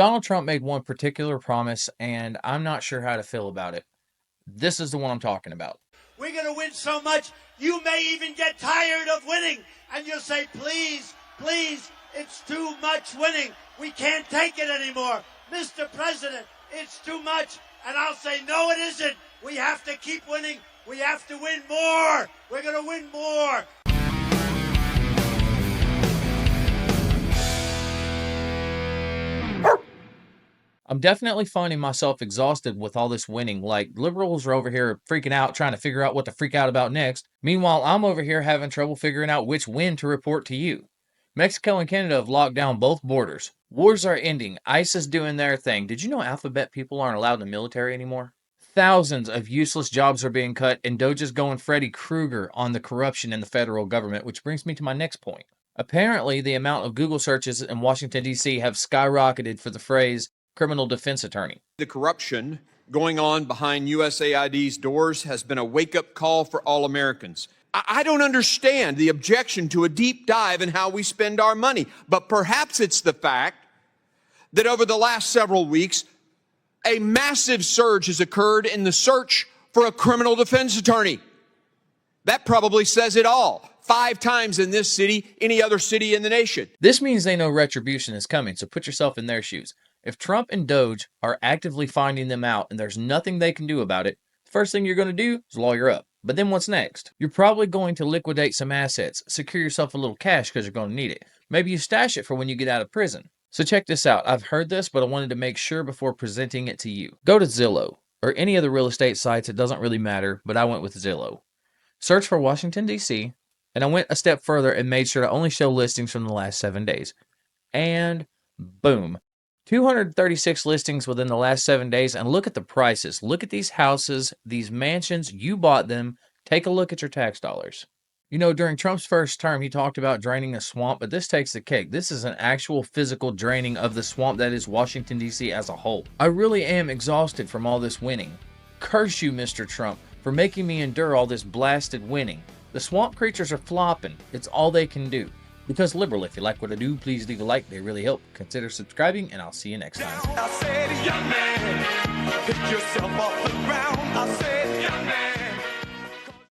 Donald Trump made one particular promise, and I'm not sure how to feel about it. This is the one I'm talking about. We're going to win so much, you may even get tired of winning. And you'll say, please, please, it's too much winning. We can't take it anymore. Mr. President, it's too much. And I'll say, no, it isn't. We have to keep winning. We have to win more. We're going to win more. I'm definitely finding myself exhausted with all this winning. Like, liberals are over here freaking out, trying to figure out what to freak out about next. Meanwhile, I'm over here having trouble figuring out which win to report to you. Mexico and Canada have locked down both borders. Wars are ending. ICE is doing their thing. Did you know alphabet people aren't allowed in the military anymore? Thousands of useless jobs are being cut, and Doge is going Freddy Krueger on the corruption in the federal government, which brings me to my next point. Apparently, the amount of Google searches in Washington, D.C. have skyrocketed for the phrase criminal defense attorney. The corruption going on behind USAID's doors has been a wake-up call for all Americans. I don't understand the objection to a deep dive in how we spend our money, but perhaps it's the fact that over the last several weeks, a massive surge has occurred in the search for a criminal defense attorney. That probably says it all. 5 times in this city, any other city in the nation. This means they know retribution is coming, so put yourself in their shoes. If Trump and Doge are actively finding them out and there's nothing they can do about it, the first thing you're going to do is lawyer up. But then what's next? You're probably going to liquidate some assets, secure yourself a little cash because you're going to need it. Maybe you stash it for when you get out of prison. So check this out. I've heard this, but I wanted to make sure before presenting it to you. Go to Zillow or any other real estate sites. It doesn't really matter, but I went with Zillow. Search for Washington, D.C., and I went a step further and made sure to only show listings from the last 7 days. And boom. 236 listings within the last 7 days, and look at the prices. Look at these houses, these mansions. You bought them. Take a look at your tax dollars. You know, during Trump's first term, he talked about draining a swamp, but this takes the cake. This is an actual physical draining of the swamp that is Washington, D.C. as a whole. I really am exhausted from all this winning. Curse you, Mr. Trump, for making me endure all this blasted winning. The swamp creatures are flopping. It's all they can do. Because liberal, if you like what I do, please leave a like. They really help. Consider subscribing, and I'll see you next time. I said, young man, pick yourself off the ground. I said,